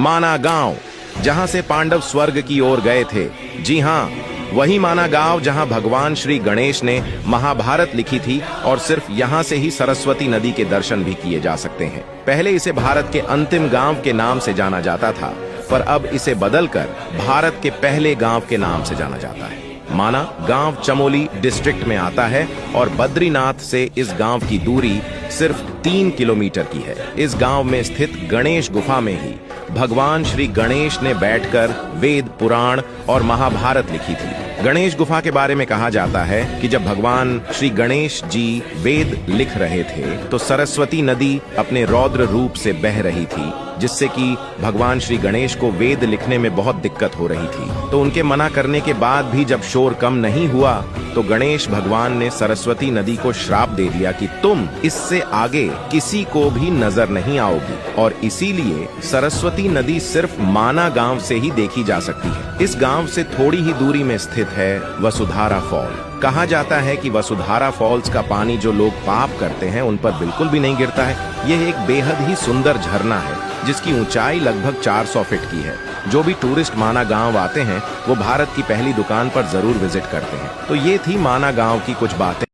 माना गांव, जहां से पांडव स्वर्ग की ओर गए थे। जी हाँ, वही माना गांव जहां भगवान श्री गणेश ने महाभारत लिखी थी और सिर्फ यहां से ही सरस्वती नदी के दर्शन भी किए जा सकते हैं। पहले इसे भारत के अंतिम गांव के नाम से जाना जाता था, पर अब इसे बदलकर भारत के पहले गांव के नाम से जाना जाता है। माना गांव चमोली डिस्ट्रिक्ट में आता है और बद्रीनाथ से इस गांव की दूरी सिर्फ 3 किलोमीटर की है। इस गांव में स्थित गणेश गुफा में ही भगवान श्री गणेश ने बैठकर वेद, पुराण और महाभारत लिखी थी। गणेश गुफा के बारे में कहा जाता है कि जब भगवान श्री गणेश जी वेद लिख रहे थे तो सरस्वती नदी अपने रौद्र रूप से बह रही थी, जिससे कि भगवान श्री गणेश को वेद लिखने में बहुत दिक्कत हो रही थी। तो उनके मना करने के बाद भी जब शोर कम नहीं हुआ तो गणेश भगवान ने सरस्वती नदी को श्राप दे दिया कि तुम इससे आगे किसी को भी नजर नहीं आओगी, और इसीलिए सरस्वती नदी सिर्फ माना गांव से ही देखी जा सकती है। इस गांव से थोड़ी ही दूरी में स्थित है वसुधारा फॉल। कहा जाता है कि वसुधारा फॉल्स का पानी जो लोग पाप करते हैं उन पर बिल्कुल भी नहीं गिरता है। यह एक बेहद ही सुंदर झरना है जिसकी ऊंचाई लगभग 400 फीट की है। जो भी टूरिस्ट माना गांव आते हैं वो भारत की पहली दुकान पर जरूर विजिट करते हैं। तो ये थी माना गांव की कुछ बातें।